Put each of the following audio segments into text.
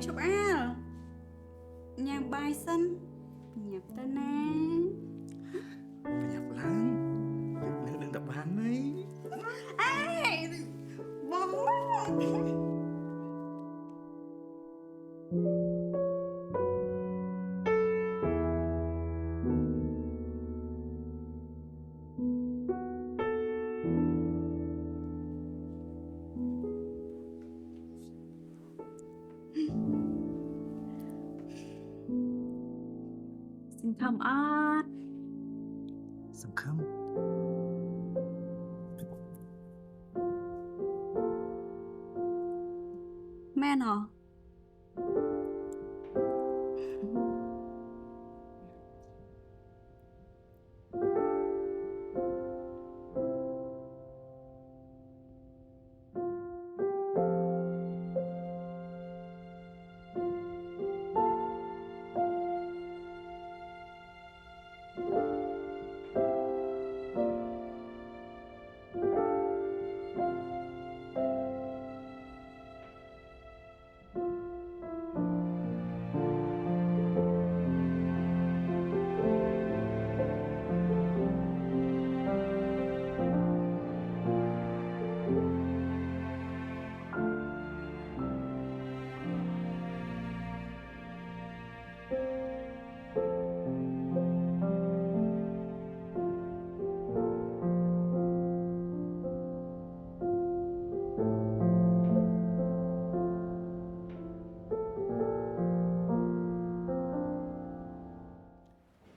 chụp ao nhà bài sân nhập tên nè nhập lắm nếu đừng đập bàn đấy ai bóng สินคำอาด สำคัญ แม่เนาะ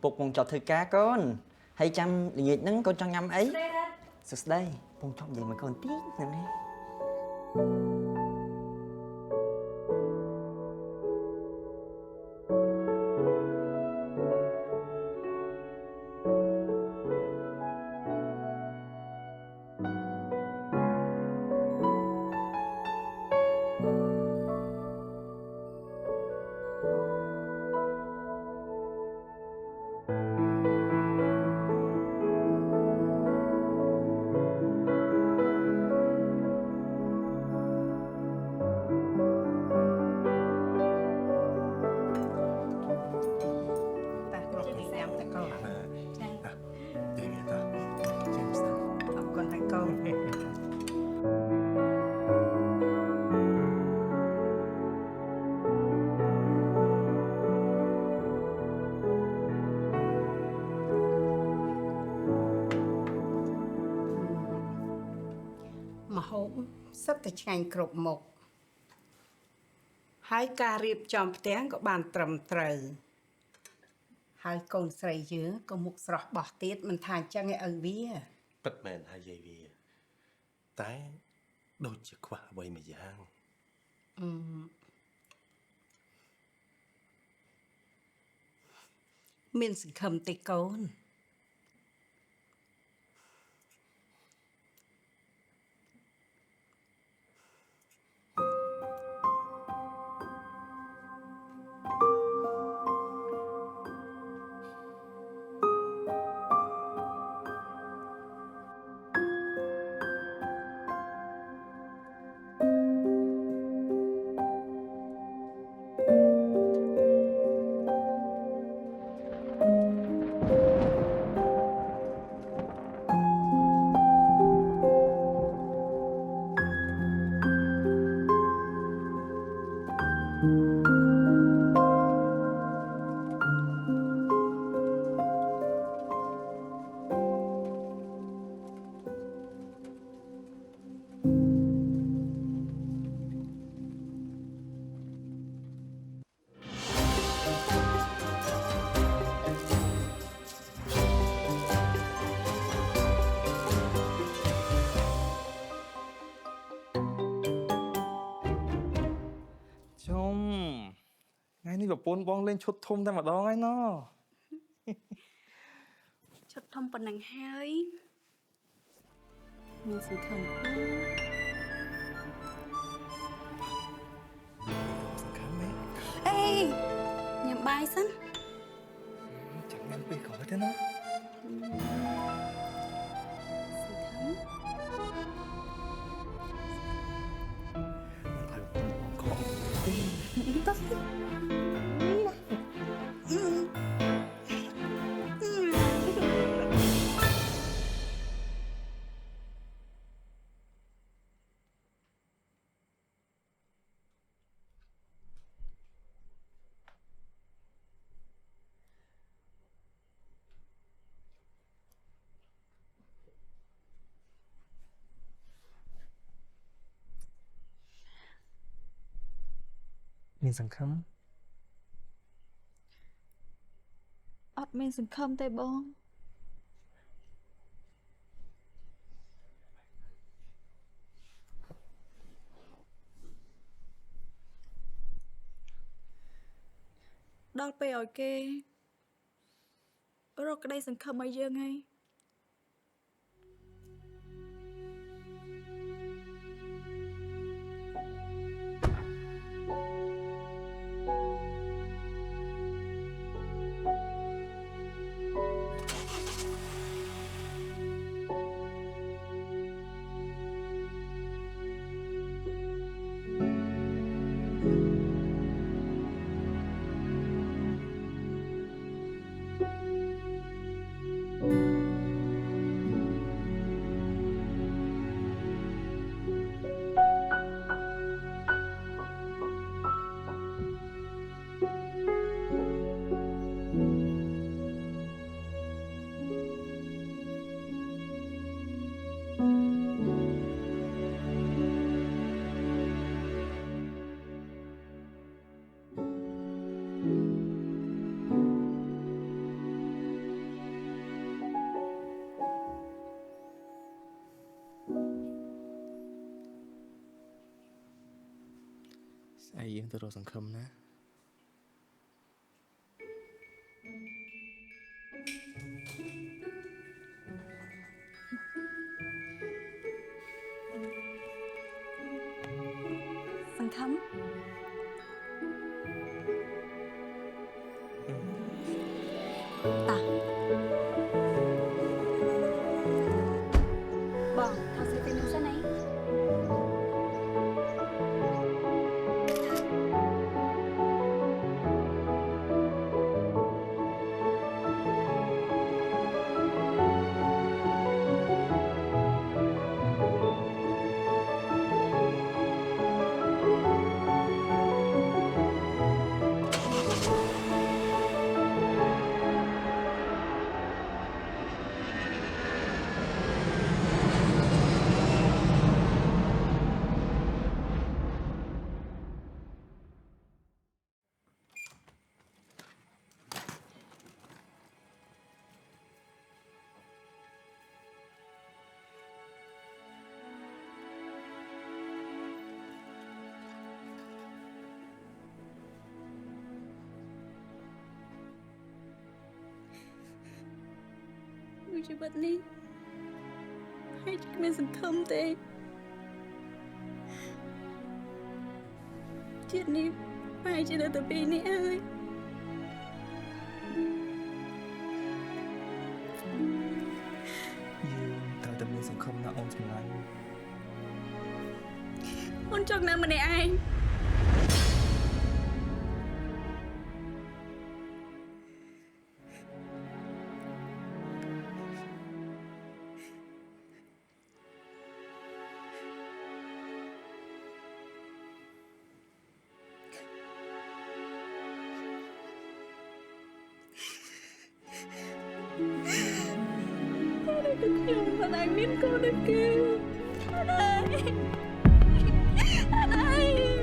ปุกมงจอดถือcá con hay chăm nhiệt nắng con cho ngâm ấy sụt đây mong chọn gì mà con tiếc nè nè mà hỗn rất là nhanh cột một hai ca riệp chòm tiếng có bàn trầm trời hai con sợi dứa có một sọt bỏ tiết mình thành cho nghe ơn bía bật mền hai dây vì tái đôi chiếc khóa bầy mà giang mình sẽ cầm tay con ngayนี่แบบปนบองเล่นชุดทมแต่มาดองไงเนาะ ชุดทอมปนังเฮ้ยมีสินคำอาด สำคัญไหม ê nhà bài sân จังงั้นไปขอเถอะเนาะ สินคำ มันคอยปนบองของ មានសង្ឃឹម អត់មានសង្ឃឹមទេបងដល់ពេលឲ្យគេរកក្តីសង្ឃឹមឲ្យយើងហើយស្អីយើងទៅរកសង្ឃឹមណា សង្ឃឹមតាបងថតសិនសិនអីជីវិតនេះហើយគ្មានសង្ឃឹមទេជាតិនេះប្រហែលជានៅតែពីរនេះហើយយើងត្រូវតែមានសង្ឃឹមណាអូនសម្លាញ់ អូនចង់នៅម្នាក់ឯងខ្ញុំមិនអាចមានកូនដូចគេអត់ហើយអត់ហើយ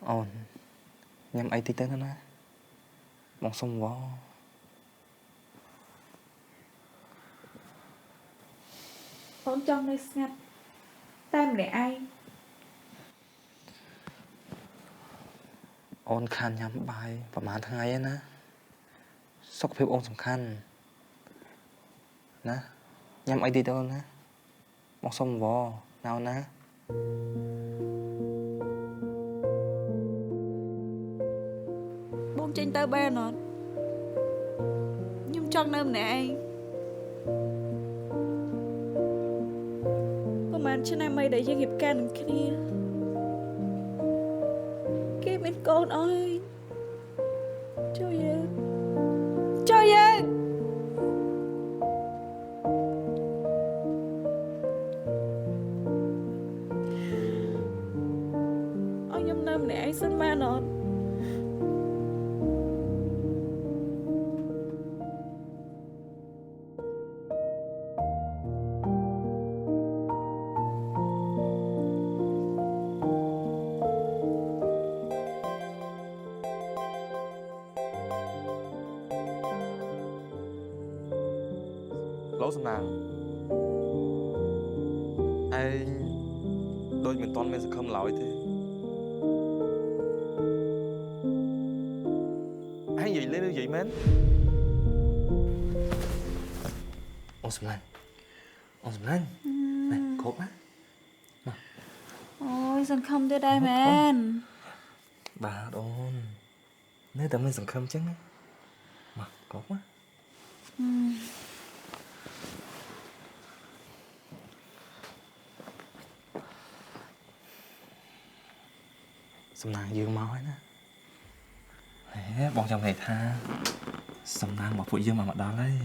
អូនញ៉ាំអីតិចទៅណាបងសុំវ៉ា អូនចង់នៅស្ងាត់តែម្នាក់ឯង អូនខានញ៉ាំបាយប្រហែលថ្ងៃឯណាសុខភាពអូនសំខាន់ណាញ៉ាំអីតិចទៅអូនណាបងសុំអង្វរណាអូនណា បងចេញទៅបានអត់ខ្ញុំចង់នៅម្នាក់ឯងប្រហែលឆ្នាំអីដែលយើងរៀបការនឹងគ្នាគេមានកូនអើយជួយយើងជួយយើងអើយខ្ញុំនៅម្នាក់ឯងសិនបានអត់ Lỗសំណាងឯងដូចមិនតន់មានសង្ឃឹមឡើយទេឯងនិយាយលេងឬនិយាយមែនអូនសំឡាញ់អូនសំឡាញ់ណែគ្រប់ណា អូយសង្ឃឹមទៀតដែរមែន បាទអូននៅតែមានសង្ឃឹមចឹងណាមកគ្រប់ណាសំណាងយើងមកហើយណាហេបងចង់និយាយថាសំណាងរបស់ពួកយើងមកដល់ហើយ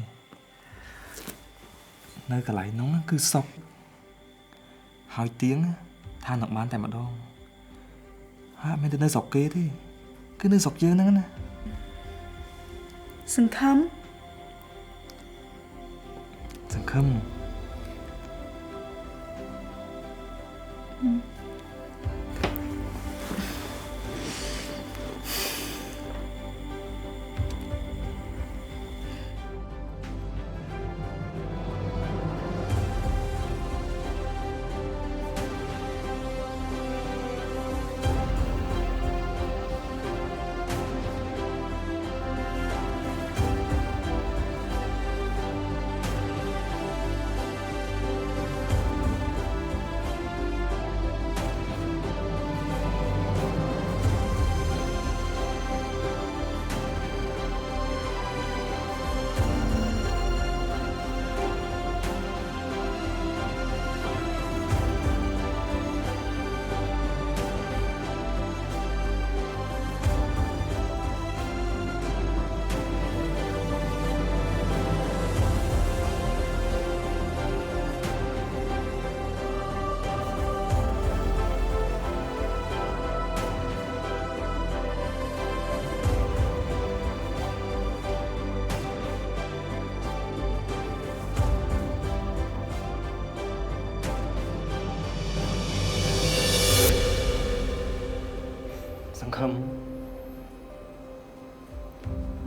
នៅកន្លែងនោះគឺសុកហើយទៀងថានឹងបានតែម្ដងហើយមិនទៅនៅស្រុកគេទេគឺនៅស្រុកយើងហ្នឹងណា សង្ឃឹម សង្ឃឹមសង្ឃឹម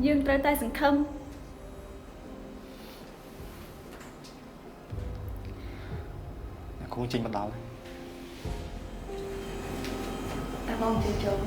យើងត្រូវតែសង្ឃឹម គ្រូចេញមកដល់ តែបងជឿចូល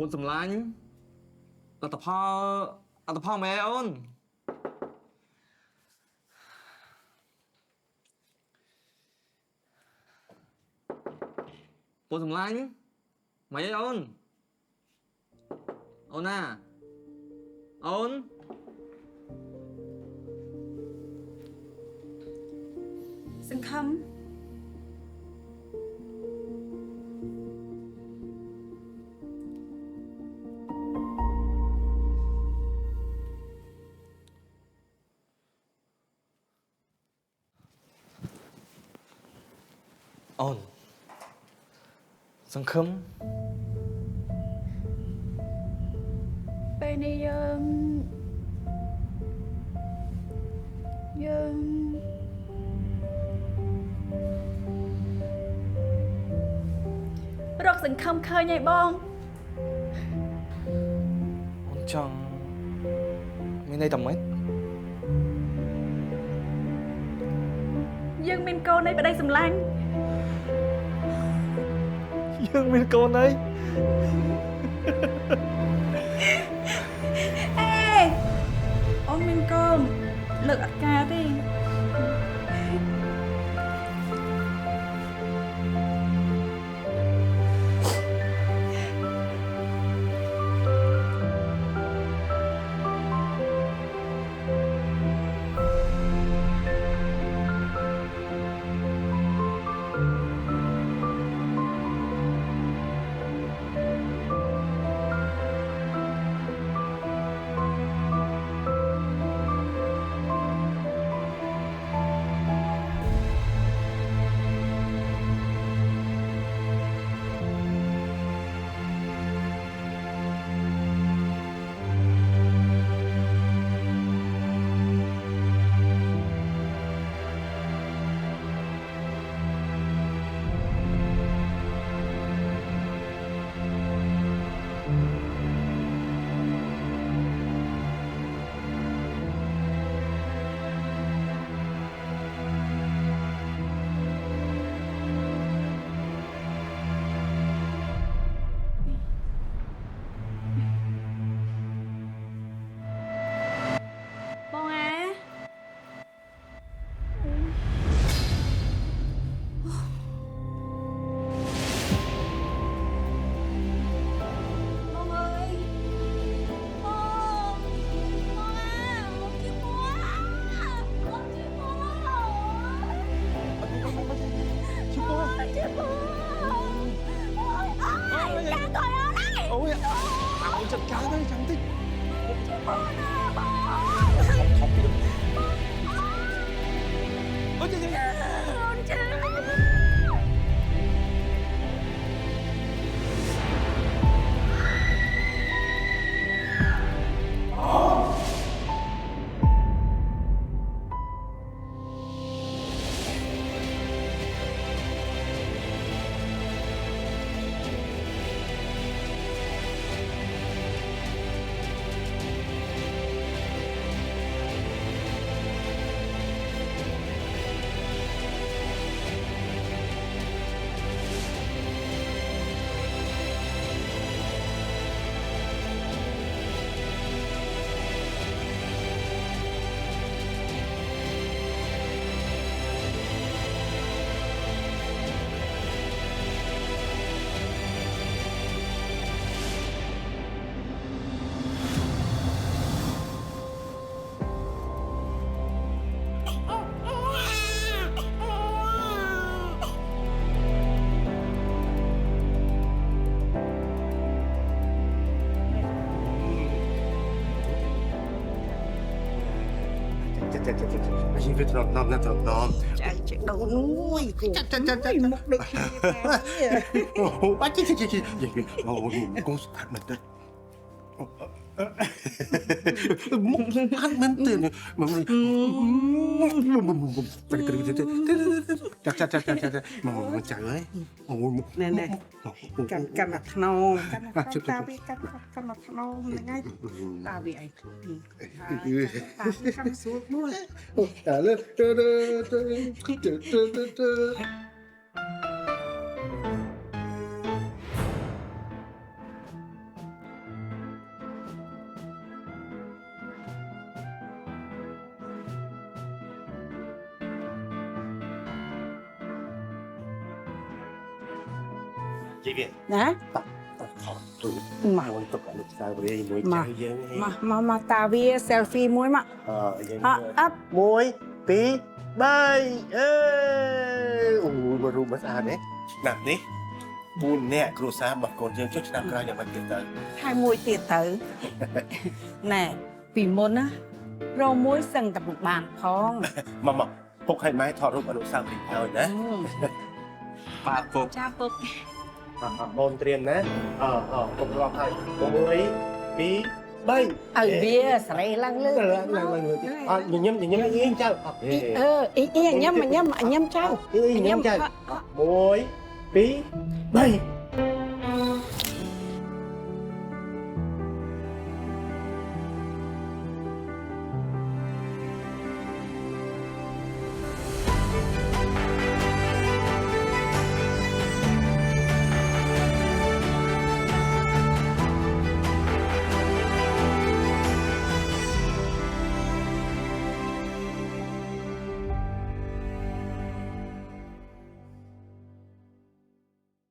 ពុនសំឡាញ់លទ្ធផលមែអូនពុនសំឡាញ់មិនអីអូនអូនណាអូន សង្ឃឹម អូនសង្ឃឹម ពេលនេះយើងរកសង្ឃឹមឃើញហើយបង អូនចង់មានន័យតែម៉េច យើងមានកូននៃប្តីសម្លាញ់ យើងមានកូនហើយ អេអូនមានកូនលើកអត់ការទេ បងអាបងអើយបងអាមកជួយបងជួយបងជួយបងអូយកាត់ก่อนអើយ អូយអូនจัดការទៅចាំតិច បងណាបង ថប់ពីអូយ អូនជឿ ชีวิตเราน้อมนะน้อม ចាច់ដូនមួយគូចាច់មុខដូចគ្នាតែ โอ้โหป้าจิ๊กโอ้โหกูตัดมันเด้มุกพันมันตื่นมันไปกระดิ่งจักมันจักเลยโอ้โห ណែណែកាន់អាថ្នមកាន់តាវាកាន់អាថ្នមហ្នឹងហើយតាវាអីតាកាន់ស្រួលមួយ តែលើជីវិត ណា ខំទូមកវិញទុកលោកស្រីវិញមួយចៅយើង មកតាវា selfie មួយមក យើង អត់ 1 2 3អេអូមករូបមកស្អាតទេឆ្នាំនេះ4នាក់គ្រួសាររបស់កូនយើងចុះឆ្នាំក្រោយយ៉ាងម៉េចទៀតទៅ ហើយមួយទៀតទៅណែពីមុនណារមួយសឹងតែមិនបានផង មកពុកឲ្យម៉ែថតរូបអនុស្សាវរីយ៍ឲ្យណា ហ បាទពុក ចាពុក បូនត្រៀមណាពុករាប់ហើយ1 2 3 ឲ្យវាស្រីឡើងលើ ឡើងញញឹមញញឹមចៅ អីញ៉ាំចៅ 1 2 3